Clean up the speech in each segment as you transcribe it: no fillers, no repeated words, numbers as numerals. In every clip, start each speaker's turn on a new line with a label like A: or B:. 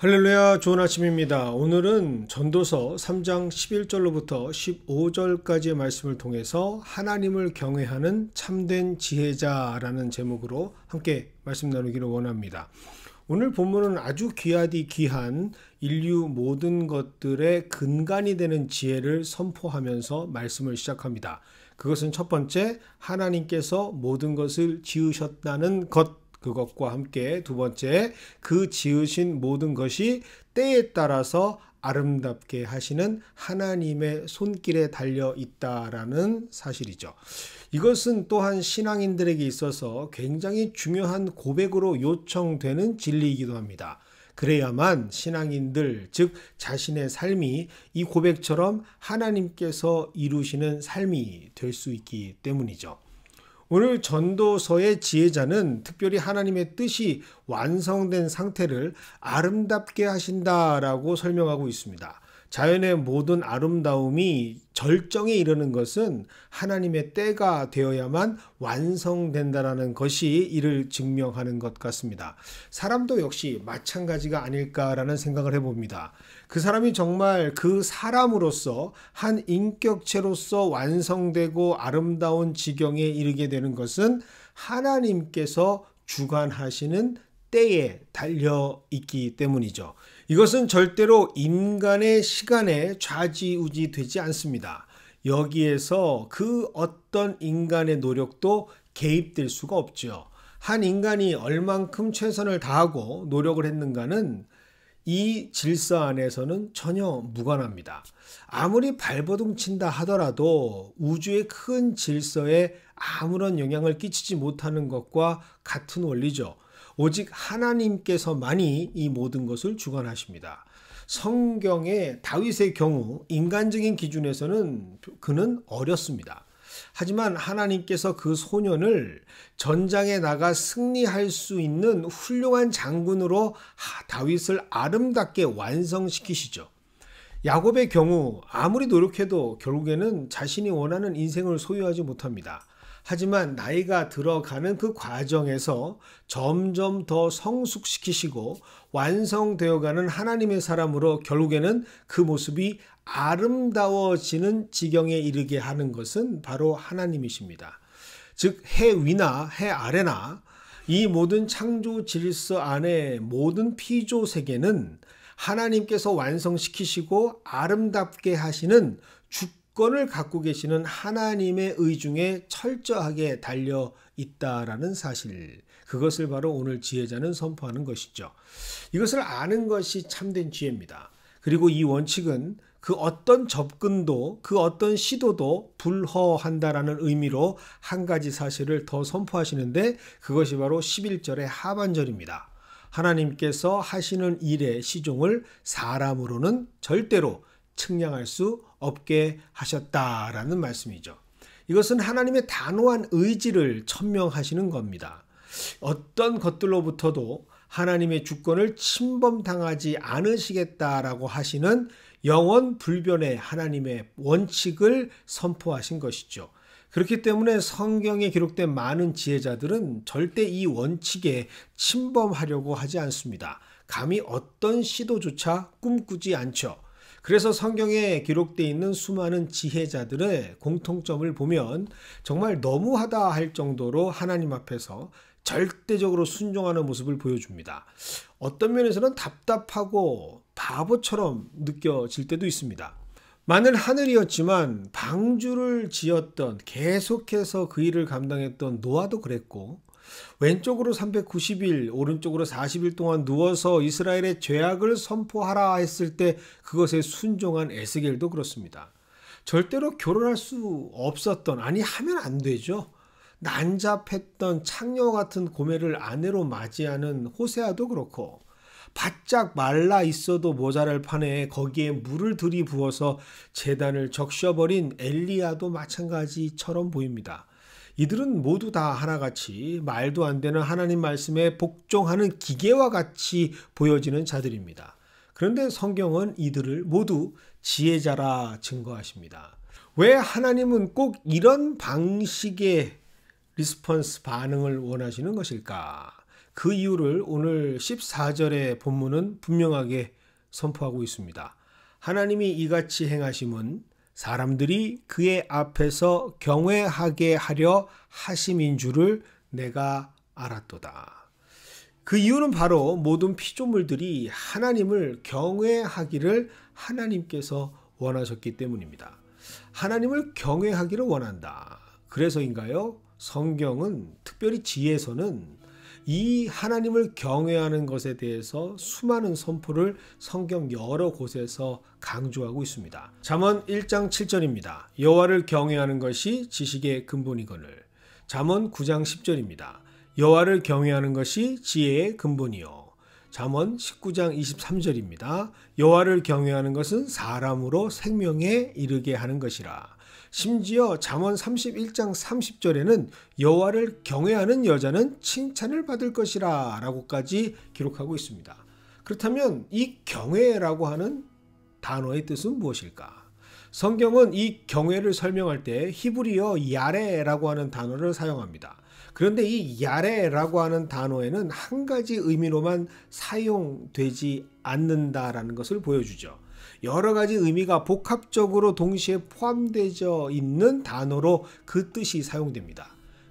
A: 할렐루야, 좋은 아침입니다. 오늘은 전도서 3장 11절로부터 15절까지의 말씀을 통해서 하나님을 경외하는 참된 지혜자라는 제목으로 함께 말씀 나누기를 원합니다. 오늘 본문은 아주 귀하디 귀한 인류 모든 것들의 근간이 되는 지혜를 선포하면서 말씀을 시작합니다. 그것은 첫 번째, 하나님께서 모든 것을 지으셨다는 것, 그것과 함께 두 번째, 그 지으신 모든 것이 때에 따라서 아름답게 하시는 하나님의 손길에 달려 있다라는 사실이죠. 이것은 또한 신앙인들에게 있어서 굉장히 중요한 고백으로 요청되는 진리이기도 합니다. 그래야만 신앙인들, 즉 자신의 삶이 이 고백처럼 하나님께서 이루시는 삶이 될 수 있기 때문이죠. 오늘 전도서의 지혜자는 특별히 하나님의 뜻이 완성된 상태를 아름답게 하신다라고 설명하고 있습니다. 자연의 모든 아름다움이 절정에 이르는 것은 하나님의 때가 되어야만 완성된다라는 것이 이를 증명하는 것 같습니다. 사람도 역시 마찬가지가 아닐까라는 생각을 해봅니다. 그 사람이 정말 그 사람으로서 한 인격체로서 완성되고 아름다운 지경에 이르게 되는 것은 하나님께서 주관하시는 때에 달려 있기 때문이죠. 이것은 절대로 인간의 시간에 좌지우지 되지 않습니다. 여기에서 그 어떤 인간의 노력도 개입될 수가 없죠. 한 인간이 얼만큼 최선을 다하고 노력을 했는가는 이 질서 안에서는 전혀 무관합니다. 아무리 발버둥 친다 하더라도 우주의 큰 질서에 아무런 영향을 끼치지 못하는 것과 같은 원리죠. 오직 하나님께서만이 이 모든 것을 주관하십니다. 성경의 다윗의 경우 인간적인 기준에서는 그는 어렸습니다. 하지만 하나님께서 그 소년을 전장에 나가 승리할 수 있는 훌륭한 장군으로 다윗을 아름답게 완성시키시죠. 야곱의 경우 아무리 노력해도 결국에는 자신이 원하는 인생을 소유하지 못합니다. 하지만 나이가 들어가는 그 과정에서 점점 더 성숙시키시고 완성되어가는 하나님의 사람으로 결국에는 그 모습이 아름다워지는 지경에 이르게 하는 것은 바로 하나님이십니다. 즉 해 위나 해 아래나 이 모든 창조 질서 안에 모든 피조 세계는 하나님께서 완성시키시고 아름답게 하시는 주권을 갖고 계시는 하나님의 의중에 철저하게 달려 있다라는 사실, 그것을 바로 오늘 지혜자는 선포하는 것이죠. 이것을 아는 것이 참된 지혜입니다. 그리고 이 원칙은 그 어떤 접근도 그 어떤 시도도 불허한다라는 의미로 한 가지 사실을 더 선포하시는데, 그것이 바로 11절의 하반절입니다. 하나님께서 하시는 일의 시종을 사람으로는 절대로 측량할 수 없게 하셨다라는 말씀이죠. 이것은 하나님의 단호한 의지를 천명하시는 겁니다. 어떤 것들로부터도 하나님의 주권을 침범당하지 않으시겠다라고 하시는 영원 불변의 하나님의 원칙을 선포하신 것이죠. 그렇기 때문에 성경에 기록된 많은 지혜자들은 절대 이 원칙에 침범하려고 하지 않습니다. 감히 어떤 시도조차 꿈꾸지 않죠. 그래서 성경에 기록되어 있는 수많은 지혜자들의 공통점을 보면 정말 너무하다 할 정도로 하나님 앞에서 절대적으로 순종하는 모습을 보여줍니다. 어떤 면에서는 답답하고 바보처럼 느껴질 때도 있습니다. 만일 하늘이었지만 방주를 지었던, 계속해서 그 일을 감당했던 노아도 그랬고, 왼쪽으로 390일, 오른쪽으로 40일 동안 누워서 이스라엘의 죄악을 선포하라 했을 때 그것에 순종한 에스겔도 그렇습니다. 절대로 결혼할 수 없었던, 아니 하면 안 되죠. 난잡했던 창녀 같은 고매를 아내로 맞이하는 호세아도 그렇고, 바짝 말라 있어도 모자랄 판에 거기에 물을 들이부어서 제단을 적셔버린 엘리야도 마찬가지처럼 보입니다. 이들은 모두 다 하나같이 말도 안 되는 하나님 말씀에 복종하는 기계와 같이 보여지는 자들입니다. 그런데 성경은 이들을 모두 지혜자라 증거하십니다. 왜 하나님은 꼭 이런 방식의 리스폰스 반응을 원하시는 것일까? 그 이유를 오늘 14절의 본문은 분명하게 선포하고 있습니다. 하나님이 이같이 행하심은 사람들이 그의 앞에서 경외하게 하려 하심인 줄을 내가 알았도다. 그 이유는 바로 모든 피조물들이 하나님을 경외하기를 하나님께서 원하셨기 때문입니다. 하나님을 경외하기를 원한다. 그래서인가요? 성경은 특별히 지혜서는 이 하나님을 경외하는 것에 대해서 수많은 선포를 성경 여러 곳에서 강조하고 있습니다. 잠언 1장 7절입니다. 여호와를 경외하는 것이 지식의 근본이거늘. 잠언 9장 10절입니다. 여호와를 경외하는 것이 지혜의 근본이요. 잠언 19장 23절입니다. 여호와를 경외하는 것은 사람으로 생명에 이르게 하는 것이라. 심지어 잠언 31장 30절에는 여호와를 경외하는 여자는 칭찬을 받을 것이라 라고까지 기록하고 있습니다. 그렇다면 이 경외라고 하는 단어의 뜻은 무엇일까? 성경은 이 경외를 설명할 때 히브리어 야레라고 하는 단어를 사용합니다. 그런데 이 야레라고 하는 단어에는 한 가지 의미로만 사용되지 않는다라는 것을 보여주죠. 여러 가지 의미가 복합적으로 동시에 포함되어 있는 단어로 그 뜻이 사용됩니다.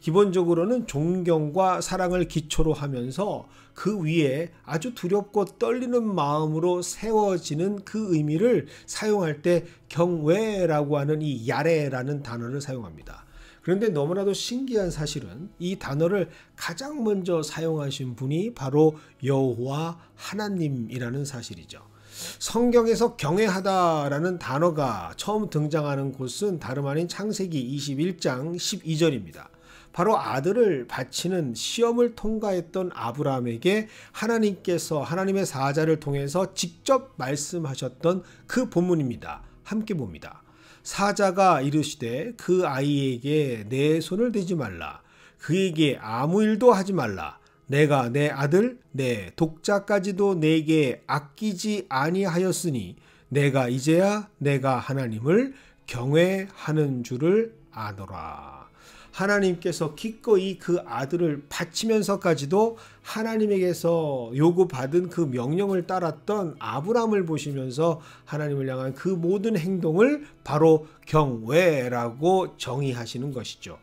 A: 기본적으로는 존경과 사랑을 기초로 하면서 그 위에 아주 두렵고 떨리는 마음으로 세워지는 그 의미를 사용할 때 경외라고 하는 이 야레라는 단어를 사용합니다. 그런데 너무나도 신기한 사실은 이 단어를 가장 먼저 사용하신 분이 바로 여호와 하나님이라는 사실이죠. 성경에서 경외하다라는 단어가 처음 등장하는 곳은 다름 아닌 창세기 21장 12절입니다. 바로 아들을 바치는 시험을 통과했던 아브라함에게 하나님께서 하나님의 사자를 통해서 직접 말씀하셨던 그 본문입니다. 함께 봅니다. 사자가 이르시되 그 아이에게 내 손을 대지 말라. 그에게 아무 일도 하지 말라. 내가 내 아들 내 독자까지도 내게 아끼지 아니하였으니 내가 이제야 내가 하나님을 경외하는 줄을 아노라. 하나님께서 기꺼이 그 아들을 바치면서까지도 하나님에게서 요구받은 그 명령을 따랐던 아브라함을 보시면서 하나님을 향한 그 모든 행동을 바로 경외라고 정의하시는 것이죠.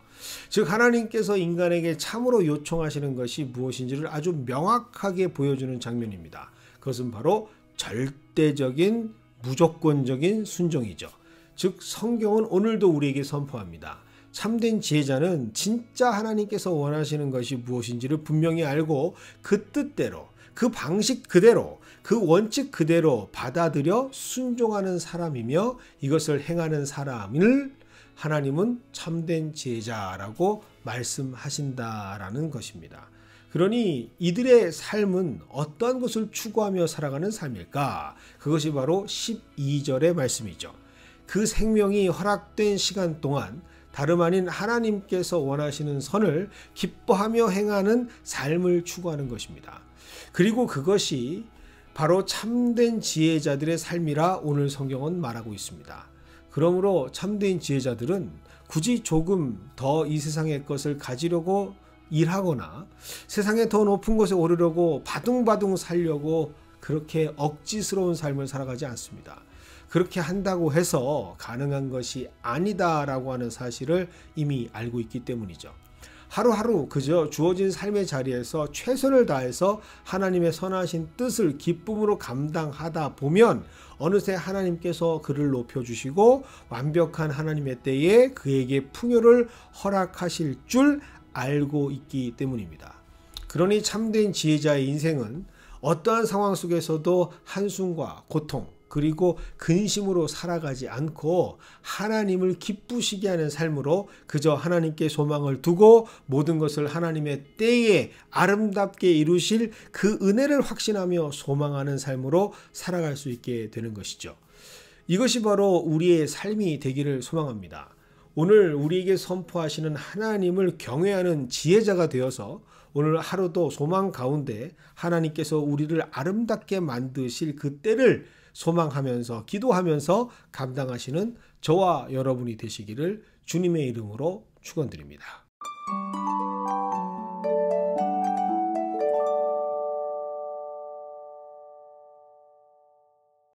A: 즉 하나님께서 인간에게 참으로 요청하시는 것이 무엇인지를 아주 명확하게 보여주는 장면입니다. 그것은 바로 절대적인 무조건적인 순종이죠. 즉 성경은 오늘도 우리에게 선포합니다. 참된 지혜자는 진짜 하나님께서 원하시는 것이 무엇인지를 분명히 알고 그 뜻대로 그 방식 그대로 그 원칙 그대로 받아들여 순종하는 사람이며 이것을 행하는 사람을 하나님은 참된 지혜자라고 말씀하신다라는 것입니다. 그러니 이들의 삶은 어떠한 것을 추구하며 살아가는 삶일까? 그것이 바로 12절의 말씀이죠. 그 생명이 허락된 시간 동안 다름 아닌 하나님께서 원하시는 선을 기뻐하며 행하는 삶을 추구하는 것입니다. 그리고 그것이 바로 참된 지혜자들의 삶이라 오늘 성경은 말하고 있습니다. 그러므로 참된 지혜자들은 굳이 조금 더 이 세상의 것을 가지려고 일하거나 세상에 더 높은 곳에 오르려고 바둥바둥 살려고 그렇게 억지스러운 삶을 살아가지 않습니다. 그렇게 한다고 해서 가능한 것이 아니다라고 하는 사실을 이미 알고 있기 때문이죠. 하루하루 그저 주어진 삶의 자리에서 최선을 다해서 하나님의 선하신 뜻을 기쁨으로 감당하다 보면 어느새 하나님께서 그를 높여주시고 완벽한 하나님의 때에 그에게 풍요를 허락하실 줄 알고 있기 때문입니다. 그러니 참된 지혜자의 인생은 어떠한 상황 속에서도 한숨과 고통 그리고 근심으로 살아가지 않고 하나님을 기쁘시게 하는 삶으로 그저 하나님께 소망을 두고 모든 것을 하나님의 때에 아름답게 이루실 그 은혜를 확신하며 소망하는 삶으로 살아갈 수 있게 되는 것이죠. 이것이 바로 우리의 삶이 되기를 소망합니다. 오늘 우리에게 선포하시는 하나님을 경외하는 지혜자가 되어서 오늘 하루도 소망 가운데 하나님께서 우리를 아름답게 만드실 그 때를 소망하면서 기도하면서 감당하시는 저와 여러분이 되시기를 주님의 이름으로 축원드립니다.